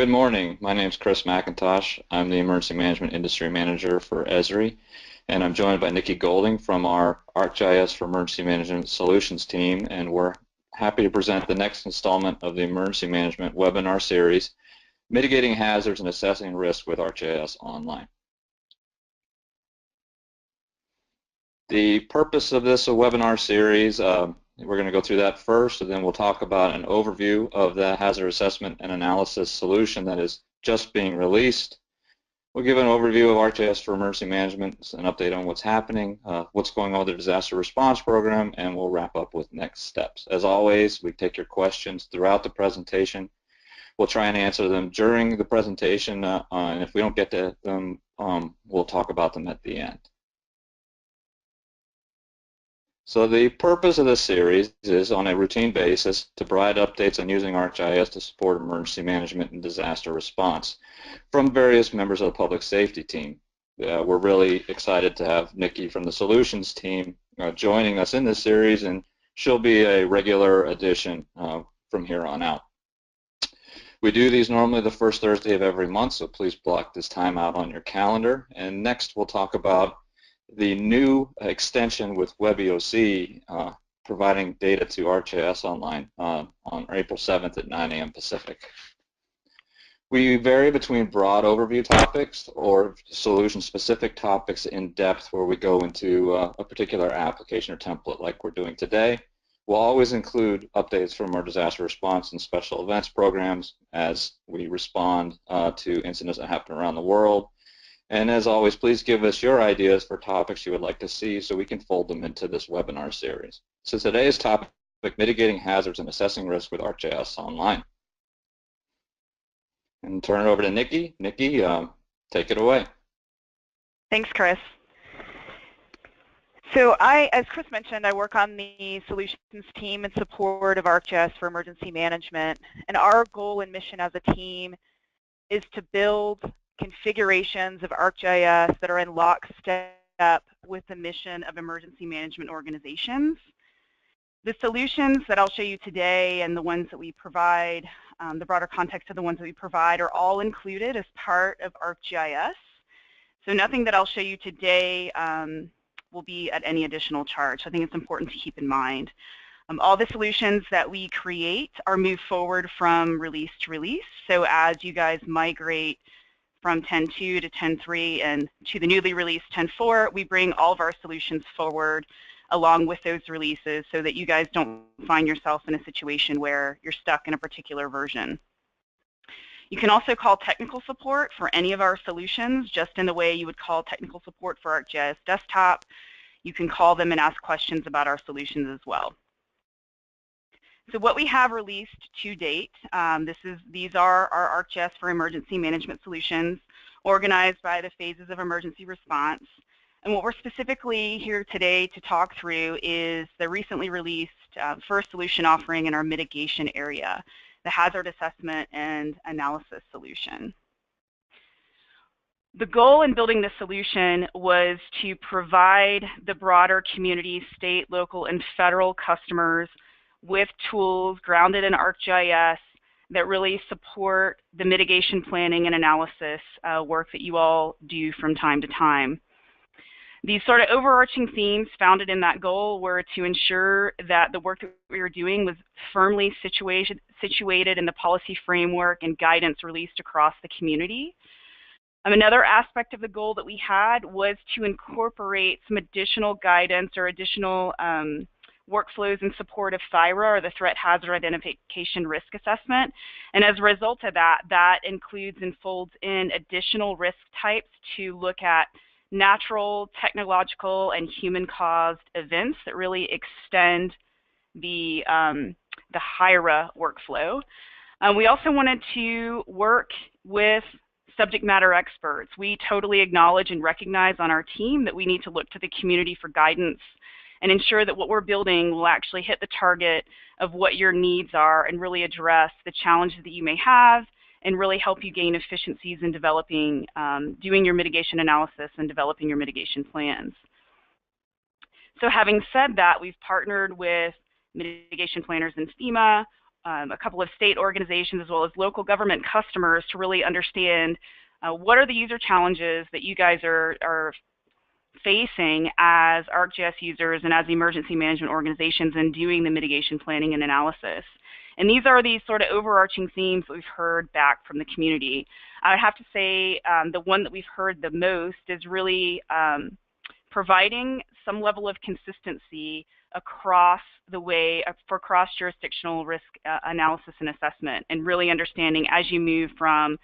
Good morning. My name is Chris McIntosh. I'm the Emergency Management Industry Manager for Esri, and I'm joined by Nikki Golding from our ArcGIS for Emergency Management Solutions team, and we're happy to present the next installment of the Emergency Management webinar series, Mitigating Hazards and Assessing Risk with ArcGIS Online. The purpose of this webinar series, we're going to go through that first, and then we'll talk about an overview of the hazard assessment and analysis solution that is just being released. We'll give an overview of ArcGIS for emergency management, an update on what's happening, what's going on with the disaster response program, and we'll wrap up with next steps. As always, we take your questions throughout the presentation. We'll try and answer them during the presentation, and if we don't get to them, we'll talk about them at the end. So the purpose of this series is on a routine basis to provide updates on using ArcGIS to support emergency management and disaster response from various members of the public safety team. We're really excited to have Nikki from the solutions team joining us in this series, and she'll be a regular addition from here on out. We do these normally the first Thursday of every month, so please block this time out on your calendar. And next we'll talk about the new extension with WebEOC providing data to ArcGIS Online on April 7th at 9 a.m. Pacific. We vary between broad overview topics or solution-specific topics in depth where we go into a particular application or template like we're doing today. We'll always include updates from our disaster response and special events programs as we respond to incidents that happen around the world. And as always, please give us your ideas for topics you would like to see so we can fold them into this webinar series. So today's topic, Mitigating Hazards and Assessing Risk with ArcGIS Online. And turn it over to Nikki. Nikki, take it away. Thanks, Chris. So as Chris mentioned, I work on the solutions team in support of ArcGIS for emergency management. And our goal and mission as a team is to build configurations of ArcGIS that are in lockstep with the mission of emergency management organizations. The solutions that I'll show you today and the ones that we provide, the broader context of the ones that we provide, are all included as part of ArcGIS. So nothing that I'll show you today will be at any additional charge. I think it's important to keep in mind. All the solutions that we create are moved forward from release to release. So as you guys migrate from 10.2 to 10.3 and to the newly released 10.4, we bring all of our solutions forward along with those releases so that you guys don't find yourself in a situation where you're stuck in a particular version. You can also call technical support for any of our solutions, just in the way you would call technical support for ArcGIS Desktop. You can call them and ask questions about our solutions as well. So what we have released to date, these are our ArcGIS for emergency management solutions organized by the phases of emergency response. And what we're specifically here today to talk through is the recently released first solution offering in our mitigation area, the hazard assessment and analysis solution. The goal in building this solution was to provide the broader community, state, local, and federal customers with tools grounded in ArcGIS that really support the mitigation planning and analysis work that you all do from time to time. These sort of overarching themes founded in that goal were to ensure that the work that we were doing was firmly situated in the policy framework and guidance released across the community. Another aspect of the goal that we had was to incorporate some additional guidance or additional workflows in support of THIRA, or the Threat Hazard Identification Risk Assessment. And as a result of that, that includes and folds in additional risk types to look at natural, technological, and human-caused events that really extend the HIRA workflow. We also wanted to work with subject matter experts. We totally acknowledge and recognize on our team that we need to look to the community for guidance and ensure that what we're building will actually hit the target of what your needs are and really address the challenges that you may have and really help you gain efficiencies in developing, doing your mitigation analysis and developing your mitigation plans. So having said that, we've partnered with mitigation planners in FEMA, a couple of state organizations as well as local government customers to really understand what are the user challenges that you guys are facing as ArcGIS users and as emergency management organizations in doing the mitigation planning and analysis. And these are these sort of overarching themes that we've heard back from the community. I have to say the one that we've heard the most is really providing some level of consistency across the way for cross-jurisdictional risk analysis and assessment, and really understanding as you move from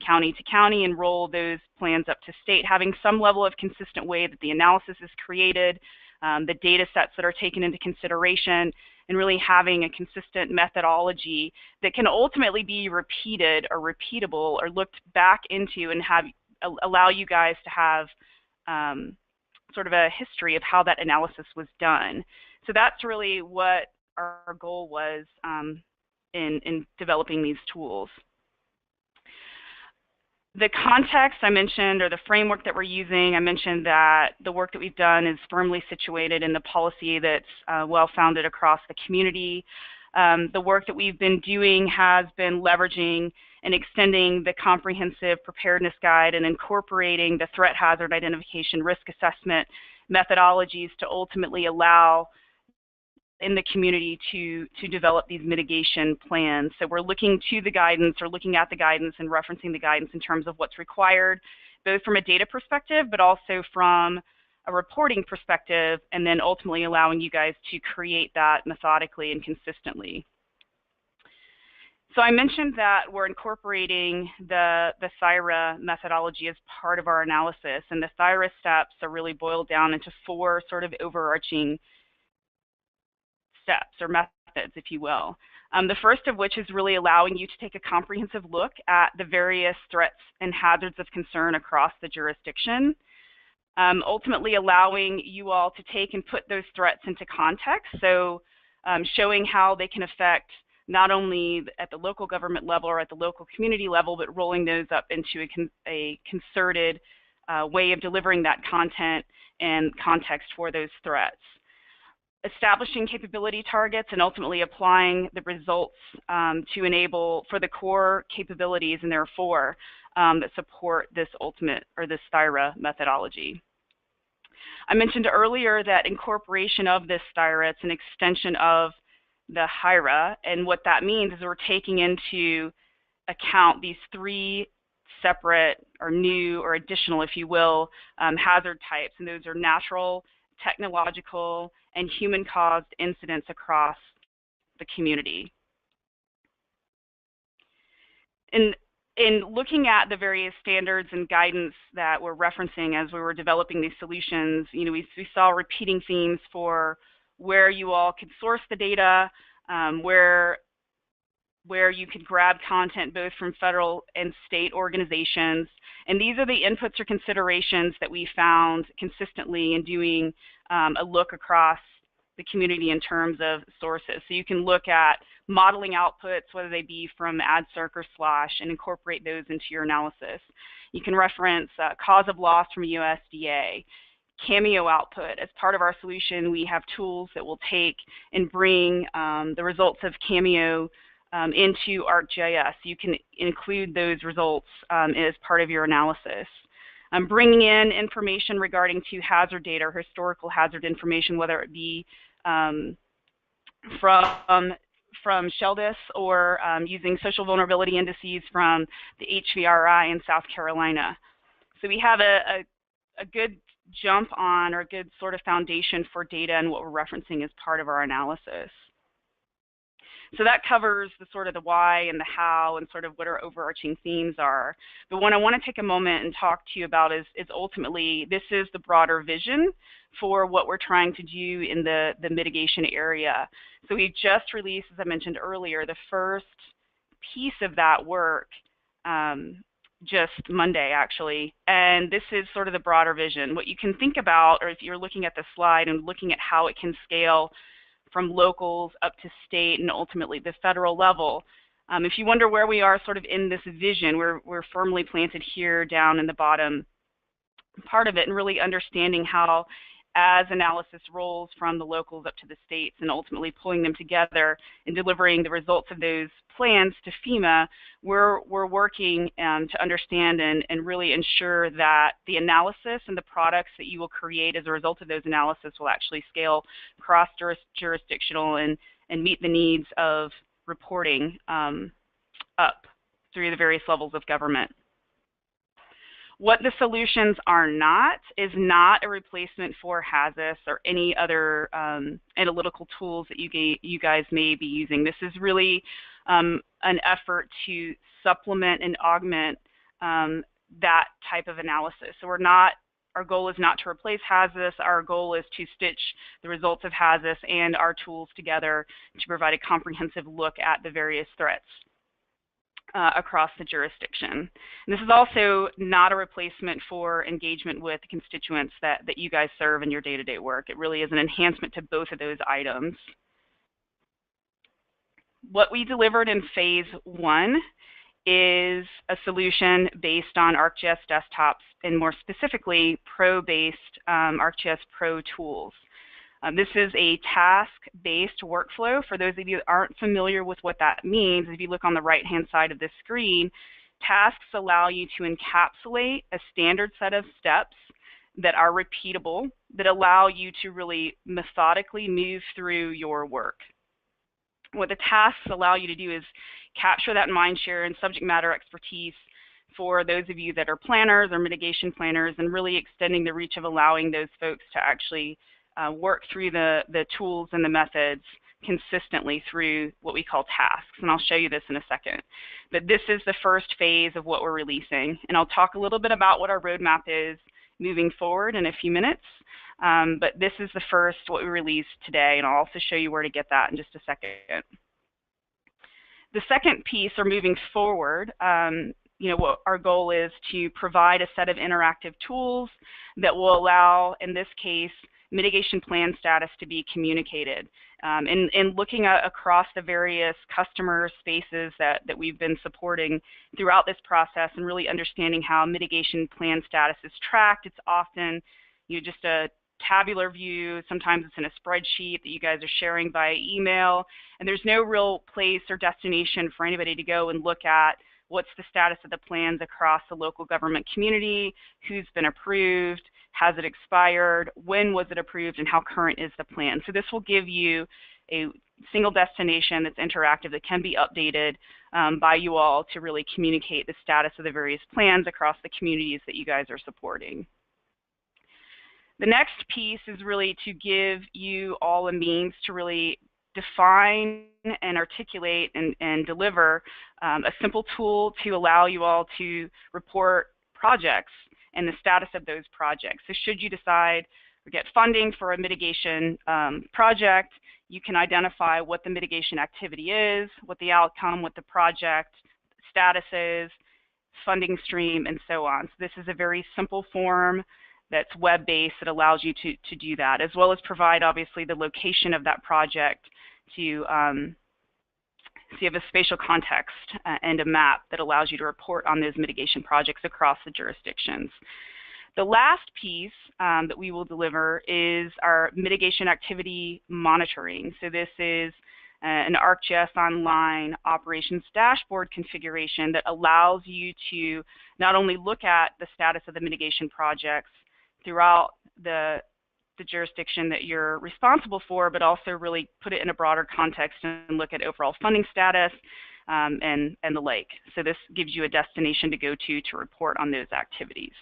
county to county and roll those plans up to state, having some level of consistent way that the analysis is created, the data sets that are taken into consideration, and really having a consistent methodology that can ultimately be repeated or repeatable or looked back into and allow you guys to have sort of a history of how that analysis was done. So that's really what our goal was in developing these tools. The context I mentioned, or the framework that we're using, I mentioned that the work that we've done is firmly situated in the policy that's well-founded across the community. The work that we've been doing has been leveraging and extending the comprehensive preparedness guide and incorporating the threat hazard identification risk assessment methodologies to ultimately allow in the community to develop these mitigation plans. So we're looking to the guidance, or looking at the guidance and referencing the guidance in terms of what's required, both from a data perspective, but also from a reporting perspective, and then ultimately allowing you guys to create that methodically and consistently. So I mentioned that we're incorporating the THIRA methodology as part of our analysis, and the THIRA steps are really boiled down into 4 sort of overarching steps or methods, if you will. The first of which is really allowing you to take a comprehensive look at the various threats and hazards of concern across the jurisdiction, ultimately allowing you all to take and put those threats into context, so showing how they can affect not only at the local government level or at the local community level, but rolling those up into a concerted way of delivering that content and context for those threats. Establishing capability targets and ultimately applying the results to enable for the core capabilities, and there are 4 that support this ultimate or this THIRA methodology. I mentioned earlier that incorporation of this THIRA, it's an extension of the HIRA, and what that means is we're taking into account these 3 separate or new or additional, if you will, hazard types, and those are natural, technological, and human-caused incidents across the community. In looking at the various standards and guidance that we're referencing as we were developing these solutions, we saw repeating themes for where you all could source the data, where you could grab content both from federal and state organizations. And these are the inputs or considerations that we found consistently in doing a look across the community in terms of sources. So you can look at modeling outputs, whether they be from AdCirc or SLOSH, and incorporate those into your analysis. You can reference cause of loss from USDA. Cameo output. As part of our solution, we have tools that will take and bring the results of Cameo into ArcGIS. You can include those results as part of your analysis. Bringing in information regarding to hazard data or historical hazard information, whether it be from SHELDIS or using social vulnerability indices from the HVRI in South Carolina. So we have a good jump on, or a good sort of foundation for data and what we're referencing as part of our analysis. So that covers the sort of the why and the how and sort of what our overarching themes are. But what I want to take a moment and talk to you about is ultimately this is the broader vision for what we're trying to do in the mitigation area. So we just released, as I mentioned earlier, the first piece of that work just Monday, actually. And this is sort of the broader vision. What you can think about, or if you're looking at the slide and looking at how it can scale from locals up to state and ultimately the federal level. If you wonder where we are sort of in this vision, we're firmly planted here down in the bottom part of it, and really understanding how as analysis rolls from the locals up to the states and ultimately pulling them together and delivering the results of those plans to FEMA, we're working to understand and really ensure that the analysis and the products that you will create as a result of those analysis will actually scale cross-jurisdictional and meet the needs of reporting up through the various levels of government. What the solutions are not is not a replacement for HAZIS or any other analytical tools that you guys may be using. This is really an effort to supplement and augment that type of analysis. So our goal is not to replace HAZIS. Our goal is to stitch the results of HAZIS and our tools together to provide a comprehensive look at the various threats across the jurisdiction. And this is also not a replacement for engagement with constituents that you guys serve in your day-to-day work. It really is an enhancement to both of those items. What we delivered in phase 1 is a solution based on ArcGIS desktops and more specifically Pro-based ArcGIS Pro tools. This is a task-based workflow. For those of you that aren't familiar with what that means, if you look on the right-hand side of the screen, tasks allow you to encapsulate a standard set of steps that are repeatable, that allow you to really methodically move through your work. What the tasks allow you to do is capture that mind share and subject matter expertise for those of you that are planners or mitigation planners, and really extending the reach of allowing those folks to actually work through the tools and the methods consistently through what we call tasks. And I'll show you this in a second. But this is the first phase of what we're releasing. And I'll talk a little bit about what our roadmap is moving forward in a few minutes. But this is the first, what we released today, and I'll also show you where to get that in just a second. The second piece, or moving forward, what our goal is to provide a set of interactive tools that will allow, in this case, mitigation plan status to be communicated. And looking across the various customer spaces that we've been supporting throughout this process and really understanding how mitigation plan status is tracked, it's often just a tabular view. Sometimes it's in a spreadsheet that you guys are sharing via email, and there's no real place or destination for anybody to go and look at what's the status of the plans across the local government community, who's been approved, has it expired, when was it approved, and how current is the plan. So this will give you a single destination that's interactive that can be updated by you all to really communicate the status of the various plans across the communities that you guys are supporting. The next piece is really to give you all a means to really define and articulate and deliver a simple tool to allow you all to report projects and the status of those projects. So should you decide or get funding for a mitigation project, you can identify what the mitigation activity is, what the outcome, what the project status is, funding stream, and so on. So this is a very simple form that's web-based that allows you to do that, as well as provide, obviously, the location of that project to so you have a spatial context and a map that allows you to report on those mitigation projects across the jurisdictions. The last piece that we will deliver is our mitigation activity monitoring. So this is an ArcGIS Online operations dashboard configuration that allows you to not only look at the status of the mitigation projects throughout the jurisdiction that you're responsible for, but also really put it in a broader context and look at overall funding status and the like. So this gives you a destination to go to report on those activities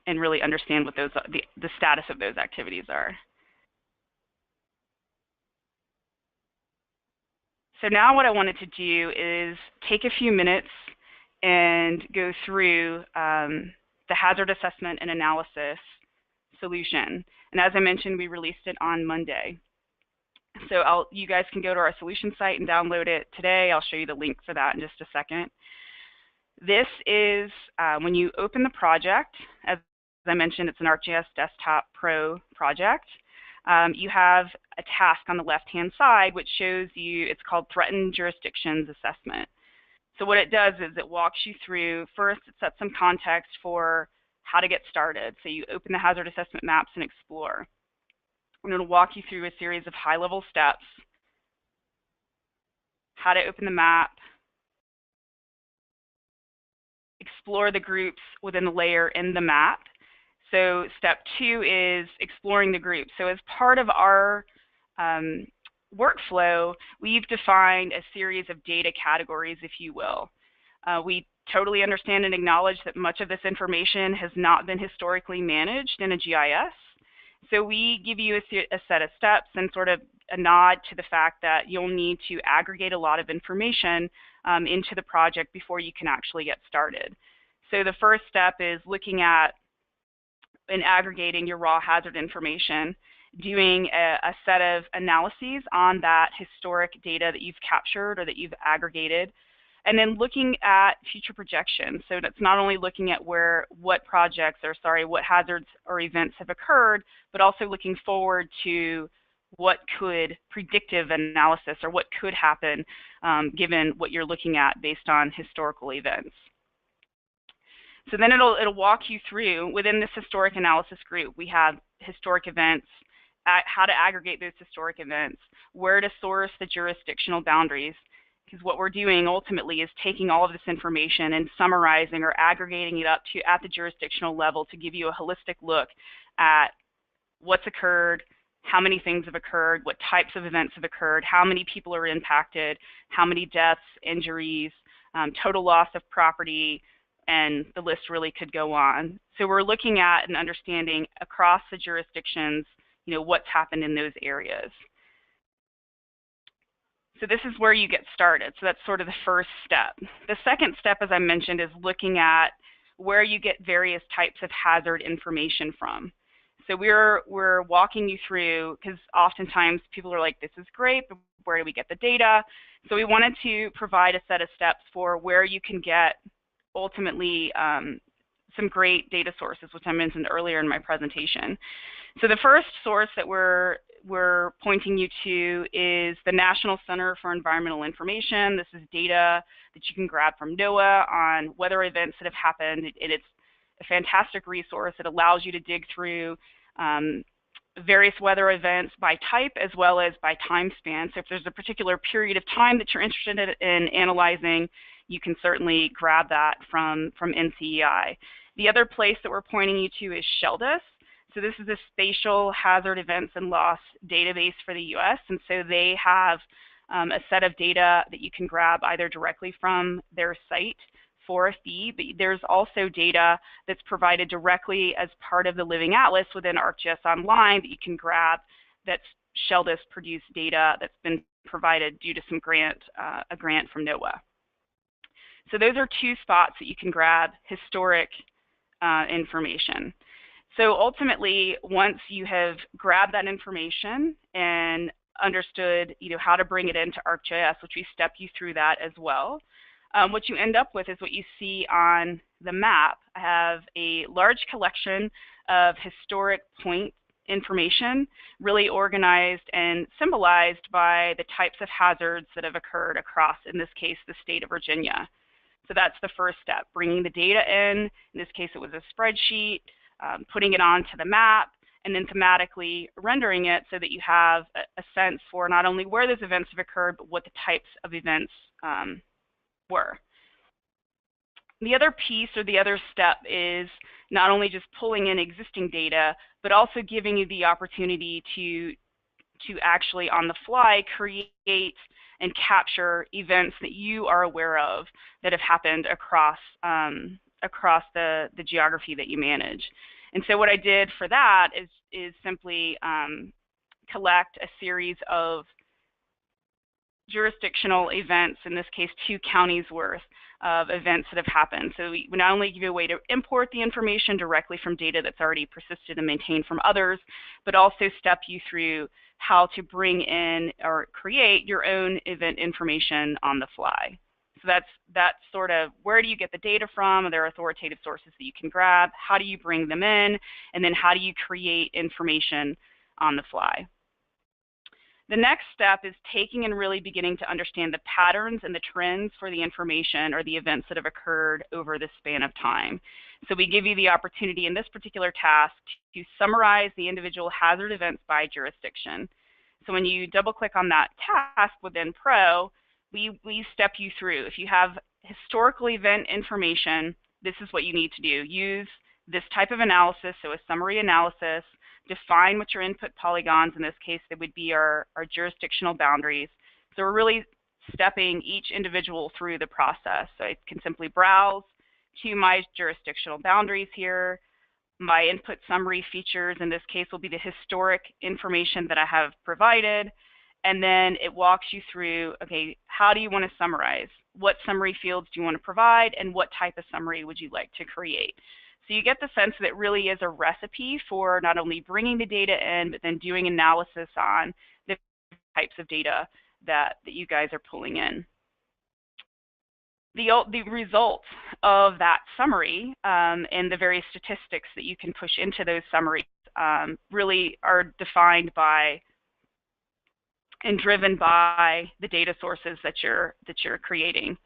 and really understand what those the status of those activities are. So now what I wanted to do is take a few minutes and go through the hazard assessment and analysis solution. And as I mentioned, we released it on Monday. So you guys can go to our solution site and download it today. I'll show you the link for that in just a second. This is when you open the project. As I mentioned, it's an ArcGIS Desktop Pro project. You have a task on the left-hand side which shows you, it's called Threatened Jurisdictions Assessment. So what it does is it walks you through, first it sets some context for how to get started. So you open the hazard assessment maps and explore. I'm going to walk you through a series of high-level steps. How to open the map, explore the groups within the layer in the map. So step 2 is exploring the group. So as part of our workflow, we've defined a series of data categories, if you will. We totally understand and acknowledge that much of this information has not been historically managed in a GIS. So we give you a set of steps and sort of a nod to the fact that you'll need to aggregate a lot of information into the project before you can actually get started. So the first step is looking at and aggregating your raw hazard information, doing a set of analyses on that historic data that you've captured or that you've aggregated, and then looking at future projections. So that's not only looking at what hazards or events have occurred, but also looking forward to what could predictive analysis or what could happen given what you're looking at based on historical events. So then it'll walk you through, within this historic analysis group, we have historic events, how to aggregate those historic events, where to source the jurisdictional boundaries, because what we're doing ultimately is taking all of this information and summarizing or aggregating it up to at the jurisdictional level to give you a holistic look at what's occurred, how many things have occurred, what types of events have occurred, how many people are impacted, how many deaths, injuries, total loss of property, and the list really could go on. So we're looking at and understanding across the jurisdictions, what's happened in those areas. So this is where you get started. So that's sort of the first step. The second step, as I mentioned, is looking at where you get various types of hazard information from. So we're walking you through, because oftentimes people are like, this is great, but where do we get the data? So we wanted to provide a set of steps for where you can get ultimately some great data sources, which I mentioned earlier in my presentation. So the first source that we're pointing you to is the National Center for Environmental Information. This is data that you can grab from NOAA on weather events that have happened. It's a fantastic resource. It allows you to dig through various weather events by type as well as by time span. So if there's a particular period of time that you're interested in analyzing, you can certainly grab that from NCEI. The other place that we're pointing you to is SHELDIS. So this is a spatial hazard events and loss database for the US, and so they have a set of data that you can grab either directly from their site for a fee, but there's also data that's provided directly as part of the Living Atlas within ArcGIS Online that you can grab. That's SHELDIS produced data that's been provided due to some a grant from NOAA. So those are two spots that you can grab historic information. So ultimately, once you have grabbed that information and understood, how to bring it into ArcGIS, which we step you through that as well, what you end up with is what you see on the map. I have a large collection of historic point information, really organized and symbolized by the types of hazards that have occurred across, in this case, the state of Virginia. So that's the first step, bringing the data in this case it was a spreadsheet, putting it onto the map, and then thematically rendering it so that you have a sense for not only where those events have occurred, but what the types of events were. The other piece or the other step is not only just pulling in existing data, but also giving you the opportunity to actually on the fly create and capture events that you are aware of that have happened across the geography that you manage. And so what I did for that is simply collect a series of jurisdictional events, in this case 2 counties worth of events that have happened. So we not only give you a way to import the information directly from data that's already persisted and maintained from others, but also step you through how to bring in or create your own event information on the fly. So that's sort of where do you get the data from? Are there authoritative sources that you can grab? How do you bring them in? And then how do you create information on the fly? The next step is taking and really beginning to understand the patterns and the trends for the information or the events that have occurred over the span of time. So we give you the opportunity in this particular task to summarize the individual hazard events by jurisdiction. So when you double click on that task within Pro, we step you through. If you have historical event information, this is what you need to do. Use this type of analysis, so a summary analysis, define what your input polygons, in this case, they would be our jurisdictional boundaries. So we're really stepping each individual through the process. So I can simply browse to my jurisdictional boundaries here. My input summary features, in this case, will be the historic information that I have provided. And then it walks you through, okay, how do you want to summarize? What summary fields do you want to provide? And what type of summary would you like to create? So you get the sense that it really is a recipe for not only bringing the data in, but then doing analysis on the types of data that you guys are pulling in. The results of that summary and the various statistics that you can push into those summaries really are defined by and driven by the data sources that you're creating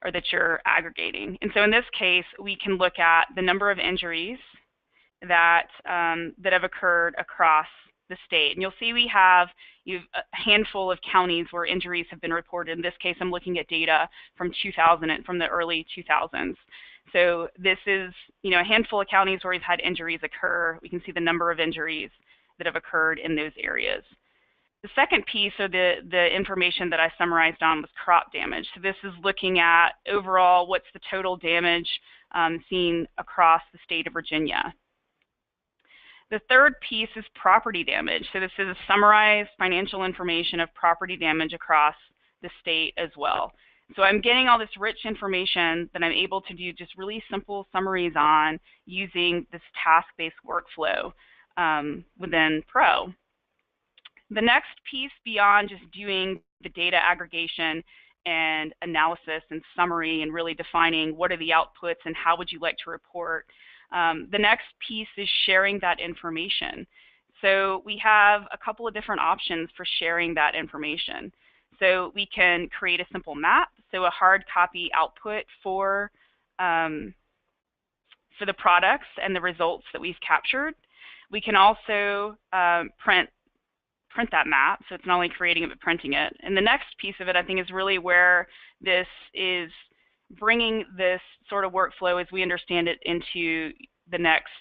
or that you're aggregating. And so in this case, we can look at the number of injuries that have occurred across the state. And you'll see we have a handful of counties where injuries have been reported. In this case, I'm looking at data from the early 2000s. So this is, a handful of counties where we've had injuries occur. We can see the number of injuries that have occurred in those areas. The second piece, or the information that I summarized on, was crop damage. So this is looking at overall what's the total damage seen across the state of Virginia. The third piece is property damage. So this is a summarized financial information of property damage across the state as well. So I'm getting all this rich information that I'm able to do just really simple summaries on using this task-based workflow within Pro. The next piece, beyond just doing the data aggregation and analysis and summary and really defining what are the outputs and how would you like to report, the next piece is sharing that information. So we have a couple of different options for sharing that information. So we can create a simple map, so a hard copy output for the products and the results that we've captured. We can also print that map, so it's not only creating it but printing it. And the next piece of it, I think, is really where this is bringing this sort of workflow as we understand it into the next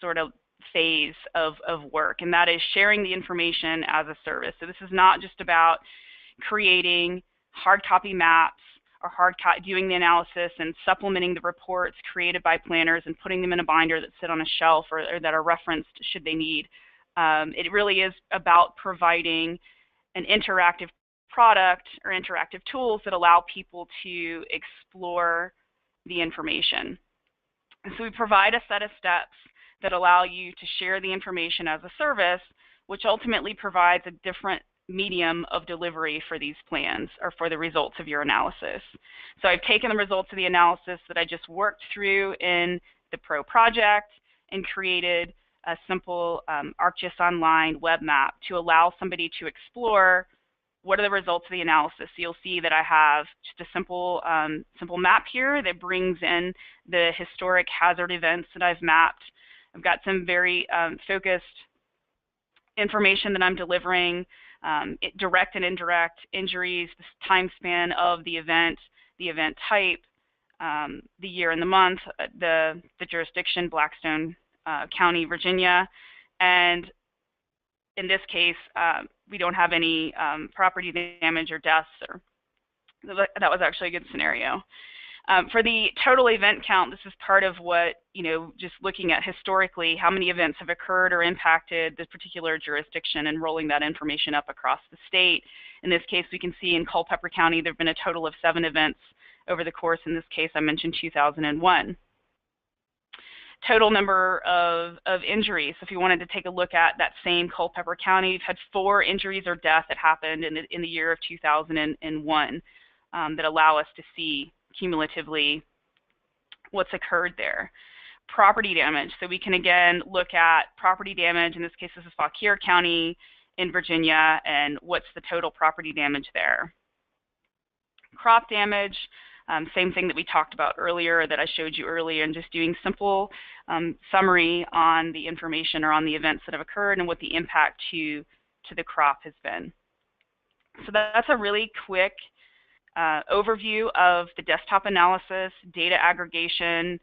sort of phase of work, and that is sharing the information as a service. So this is not just about creating hard copy maps or doing the analysis and supplementing the reports created by planners and putting them in a binder that sit on a shelf or that are referenced should they need. It really is about providing an interactive product or interactive tools that allow people to explore the information. And so we provide a set of steps that allow you to share the information as a service, which ultimately provides a different medium of delivery for these plans or for the results of your analysis. So I've taken the results of the analysis that I just worked through in the Pro project and created a simple ArcGIS Online web map to allow somebody to explore what are the results of the analysis. So you'll see that I have just a simple map here that brings in the historic hazard events that I've mapped. I've got some very focused information that I'm delivering, direct and indirect injuries, the time span of the event type, the year and the month, the jurisdiction, Blackstone County, Virginia, and in this case, we don't have any property damage or deaths. That was actually a good scenario. For the total event count, this is part of what, just looking at historically, how many events have occurred or impacted this particular jurisdiction and rolling that information up across the state. In this case, we can see in Culpeper County, there have been a total of 7 events over the course. In this case, I mentioned 2001. Total number of injuries. So if you wanted to take a look at that same Culpeper County, we've had 4 injuries or death that happened in the year of 2001 that allow us to see cumulatively what's occurred there. Property damage. So we can again look at property damage. In this case, this is Fauquier County, in Virginia and what's the total property damage there. Crop damage, same thing that we talked about earlier, that I showed you earlier, and just doing simple summary on the information or on the events that have occurred and what the impact to the crop has been. So that's a really quick overview of the desktop analysis, data aggregation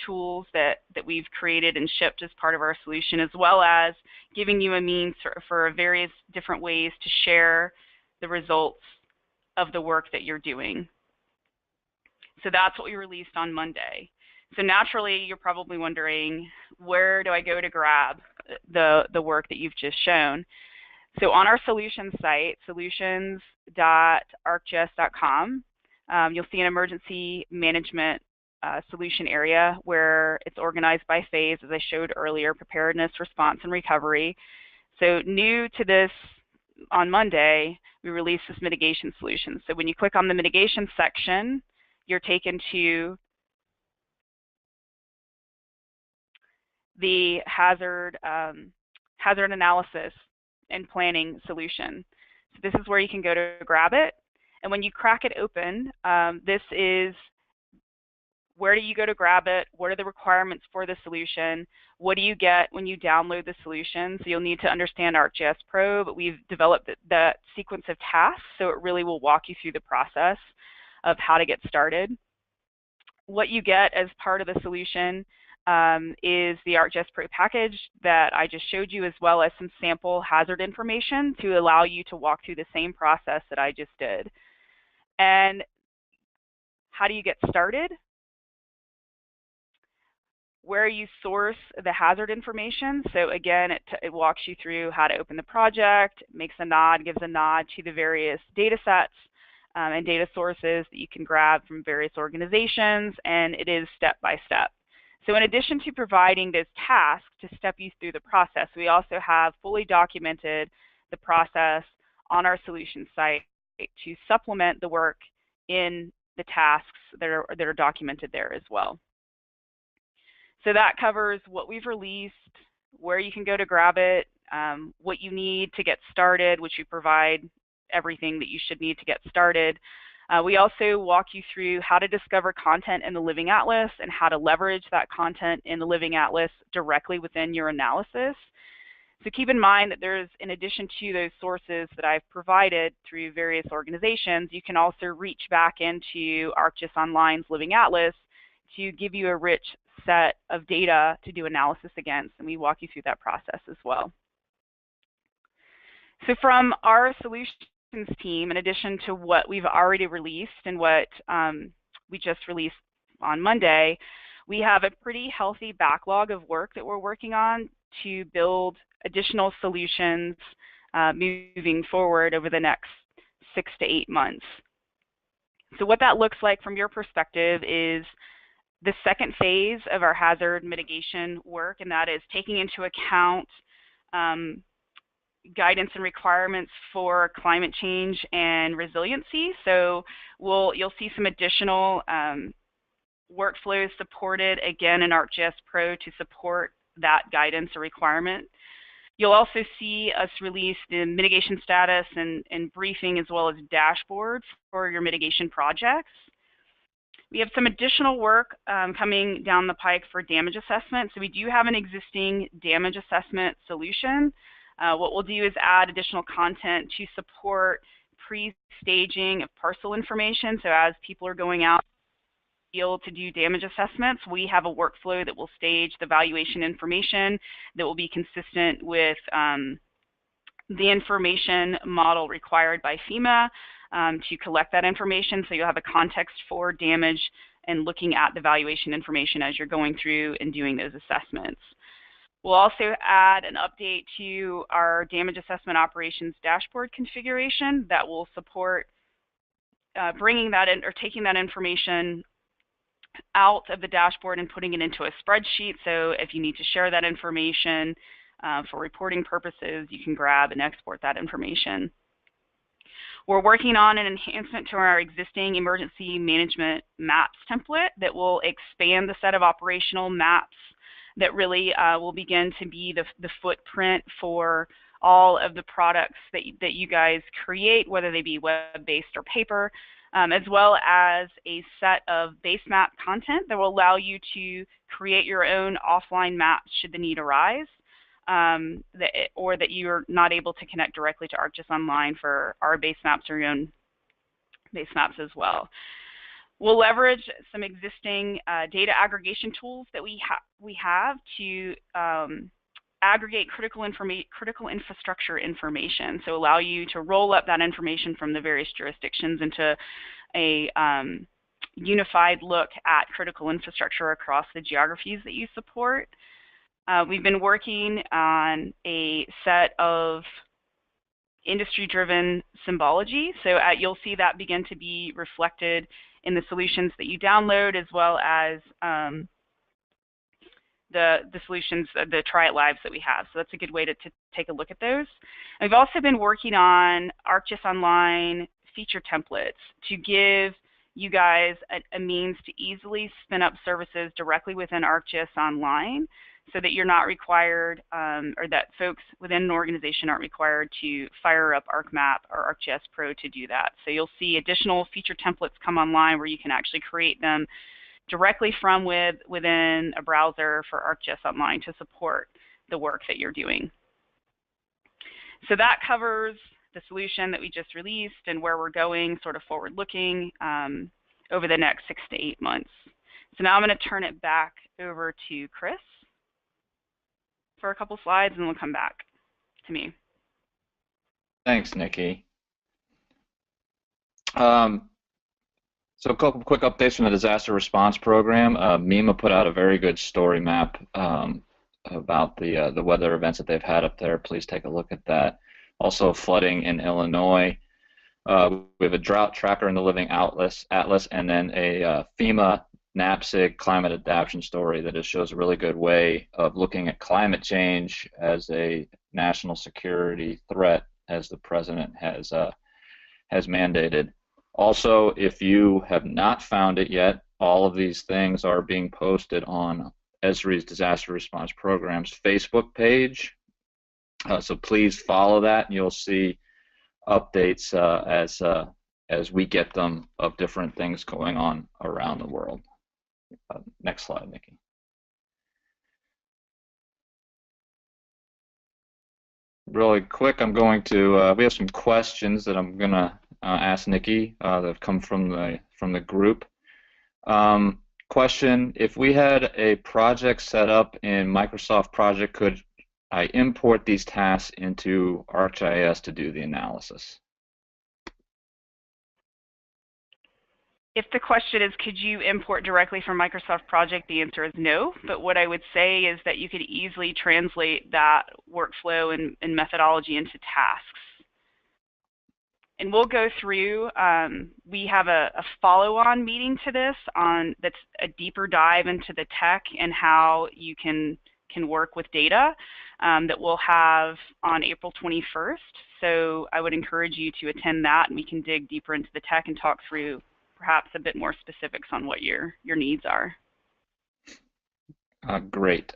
tools that we've created and shipped as part of our solution, as well as giving you a means for various different ways to share the results of the work that you're doing. So that's what we released on Monday. So naturally, you're probably wondering, where do I go to grab the work that you've just shown? So on our solutions site, solutions.arcgis.com, you'll see an emergency management solution area where it's organized by phase, as I showed earlier: preparedness, response, and recovery. So new to this, on Monday, we released this mitigation solution. So when you click on the mitigation section, you're taken to the hazard analysis and planning solution. So this is where you can go to grab it. And when you crack it open, this is where do you go to grab it? What are the requirements for the solution? What do you get when you download the solution? So you'll need to understand ArcGIS Pro, but we've developed the sequence of tasks, so it really will walk you through the process of how to get started. What you get as part of the solution is the ArcGIS Pro package that I just showed you, as well as some sample hazard information to allow you to walk through the same process that I just did. And how do you get started? Where you source the hazard information. So again, it walks you through how to open the project, makes a nod, gives a nod to the various data sets and data sources that you can grab from various organizations, and it is step by step. So in addition to providing this task to step you through the process, we also have fully documented the process on our solution site to supplement the work in the tasks that are documented there as well. So that covers what we've released, where you can go to grab it, what you need to get started, which we provide everything that you should need to get started. We also walk you through how to discover content in the Living Atlas and how to leverage that content in the Living Atlas directly within your analysis. So keep in mind that there's, in addition to those sources that I've provided through various organizations, you can also reach back into ArcGIS Online's Living Atlas to give you a rich set of data to do analysis against, and we walk you through that process as well. So from our solutions team, in addition to what we've already released and what we just released on Monday, we have a pretty healthy backlog of work that we're working on to build additional solutions moving forward over the next 6 to 8 months. So what that looks like from your perspective is the second phase of our hazard mitigation work, and that is taking into account guidance and requirements for climate change and resiliency. So you'll see some additional workflows supported, again, in ArcGIS Pro to support that guidance or requirement. You'll also see us release the mitigation status and briefing, as well as dashboards for your mitigation projects. We have some additional work coming down the pike for damage assessment. So we do have an existing damage assessment solution. What we'll do is add additional content to support pre-staging of parcel information. So as people are going out in the field to do damage assessments, we have a workflow that will stage the valuation information that will be consistent with the information model required by FEMA to collect that information. So you'll have a context for damage and looking at the valuation information as you're going through and doing those assessments. We'll also add an update to our damage assessment operations dashboard configuration that will support bringing that in, or taking that information out of the dashboard and putting it into a spreadsheet. So if you need to share that information for reporting purposes, you can grab and export that information. We're working on an enhancement to our existing emergency management maps template that will expand the set of operational maps that really will begin to be the footprint for all of the products that you guys create, whether they be web-based or paper, as well as a set of base map content that will allow you to create your own offline maps should the need arise, or that you're not able to connect directly to ArcGIS Online for our base maps or your own base maps as well. We'll leverage some existing data aggregation tools that we have to aggregate critical infrastructure information, so allow you to roll up that information from the various jurisdictions into a unified look at critical infrastructure across the geographies that you support. We've been working on a set of industry-driven symbology, so you'll see that begin to be reflected in the solutions that you download, as well as the solutions, the Try It Lives that we have. So that's a good way to take a look at those. And we've also been working on ArcGIS Online feature templates to give you guys a means to easily spin up services directly within ArcGIS Online, so that you're not required, or that folks within an organization aren't required to fire up ArcMap or ArcGIS Pro to do that. So you'll see additional feature templates come online where you can actually create them directly from within a browser for ArcGIS Online to support the work that you're doing. So that covers the solution that we just released and where we're going, sort of forward-looking over the next 6 to 8 months. So now I'm going to turn it back over to Chris for a couple slides, and we'll come back to me. Thanks, Nikki. So a couple quick updates from the disaster response program. MEMA put out a very good story map about the weather events that they've had up there. Please take a look at that. Also, flooding in Illinois. We have a drought tracker in the Living Atlas, and then a FEMA NAPSG climate adaptation story that just shows a really good way of looking at climate change as a national security threat, as the president has mandated. Also, if you have not found it yet, all of these things are being posted on Esri's Disaster Response Program's Facebook page. So please follow that, and you'll see updates as we get them of different things going on around the world. Next slide, Nikki. Really quick, I'm going to, we have some questions that I'm going to ask Nikki that have come from the group. Question, if we had a project set up in Microsoft Project, could I import these tasks into ArcGIS to do the analysis? If the question is, could you import directly from Microsoft Project, the answer is no. But what I would say is that you could easily translate that workflow and methodology into tasks. And we'll go through, we have a follow-on meeting to this that's a deeper dive into the tech and how you can work with data that we'll have on April 21st. So I would encourage you to attend that, and we can dig deeper into the tech and talk through perhaps a bit more specifics on what your needs are. Great.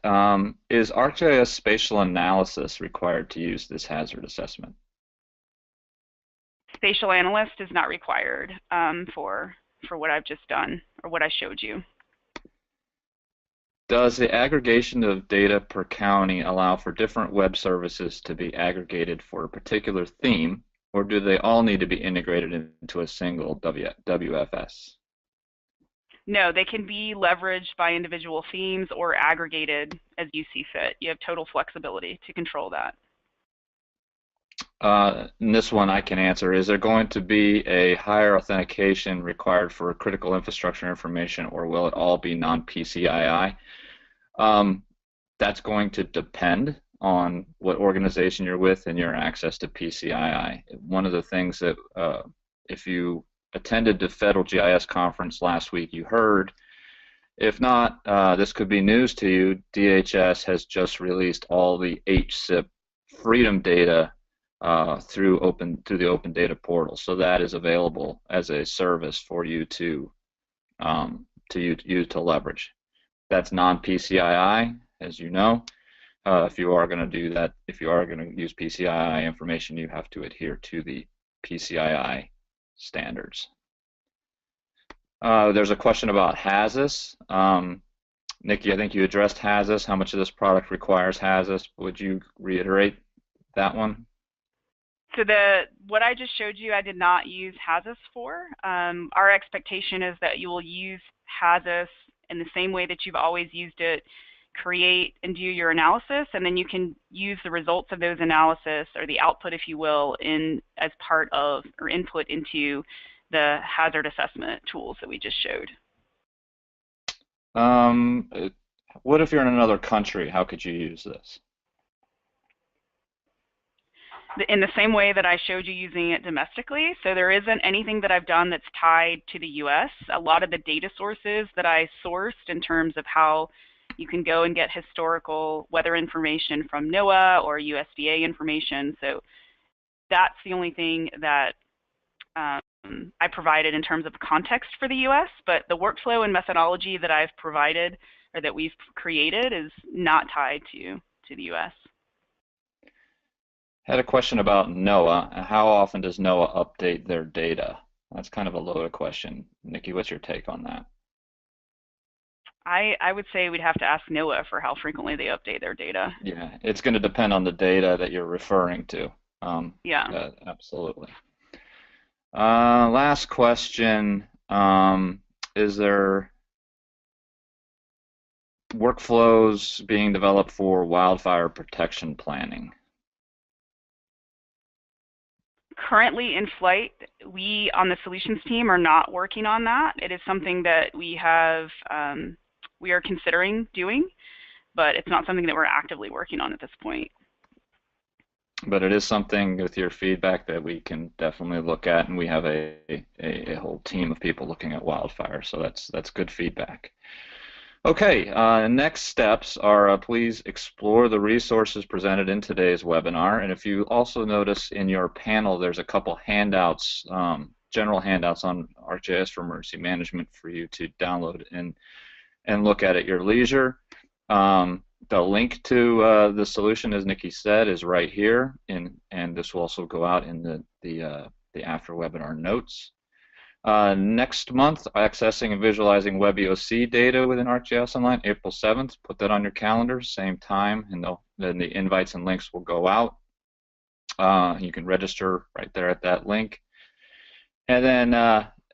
Is ArcGIS spatial analysis required to use this hazard assessment? Spatial analyst is not required for what I've just done or what I showed you. Does the aggregation of data per county allow for different web services to be aggregated for a particular theme, or do they all need to be integrated into a single WFS? No, they can be leveraged by individual themes or aggregated as you see fit. You have total flexibility to control that. And this one I can answer. Is there going to be a higher authentication required for critical infrastructure information, or will it all be non-PCII? That's going to depend on what organization you're with and your access to PCII. One of the things that if you attended the Federal GIS conference last week, you heard. If not, this could be news to you. DHS has just released all the HCIP freedom data through the Open Data Portal, so that is available as a service for you to use to leverage. That's non-PCII, as you know. if you are going to do that, if you are going to use PCII information, you have to adhere to the PCII standards. There's a question about HAZIS. Nikki, I think you addressed HAZIS. How much of this product requires HAZIS? Would you reiterate that one? So what I just showed you, I did not use HAZIS for. Our expectation is that you will use HAZIS in the same way that you've always used it, create and do your analysis, and then you can use the results of those analysis, or the output, if you will, as part of or input into the hazard assessment tools that we just showed. What if you're in another country? How could you use this? In the same way that I showed you using it domestically. So there isn't anything that I've done that's tied to the US. A lot of the data sources that I sourced in terms of how you can go and get historical weather information from NOAA or USDA information. So that's the only thing that I provided in terms of context for the US, but the workflow and methodology that I've provided or that we've created is not tied to the US. Had a question about NOAA. How often does NOAA update their data? That's kind of a loaded question. Nikki, what's your take on that? I would say we'd have to ask NOAA for how frequently they update their data. Yeah, it's going to depend on the data that you're referring to. Yeah. Absolutely. Last question. Is there workflows being developed for wildfire protection planning? Currently in flight, we on the solutions team are not working on that. It is something that we have, we are considering doing, but it's not something that we're actively working on at this point. But it is something with your feedback that we can definitely look at, and we have a whole team of people looking at wildfire, so that's good feedback. Okay, next steps are please explore the resources presented in today's webinar, and if you also notice in your panel there's a couple handouts, general handouts on ArcGIS for emergency management for you to download and look at your leisure. The link to the solution, as Nikki said, is right here, and this will also go out in the after webinar notes. Next month, accessing and visualizing WebEOC data within ArcGIS Online, April 7th. Put that on your calendar, same time, and then the invites and links will go out. You can register right there at that link. And then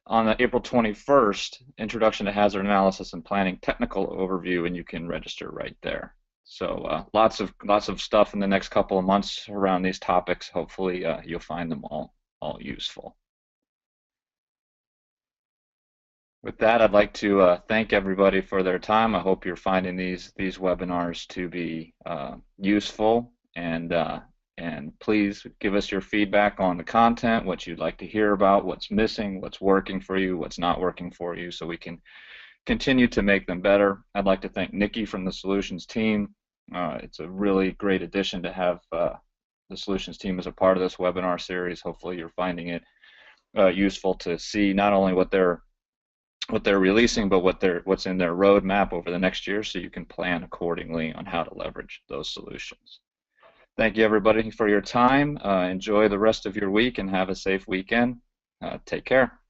on April 21st, Introduction to Hazard Analysis and Planning Technical Overview, and you can register right there. So lots of stuff in the next couple of months around these topics. Hopefully you'll find them all useful. With that, I'd like to thank everybody for their time. I hope you're finding these webinars to be useful, and please give us your feedback on the content, what you'd like to hear about, what's missing, what's working for you, what's not working for you, so we can continue to make them better. I'd like to thank Nikki from the Solutions team. It's a really great addition to have the Solutions team as a part of this webinar series. Hopefully you're finding it useful to see not only what they're releasing, but what's in their roadmap over the next year, so you can plan accordingly on how to leverage those solutions. Thank you, everybody, for your time. Enjoy the rest of your week and have a safe weekend. Take care.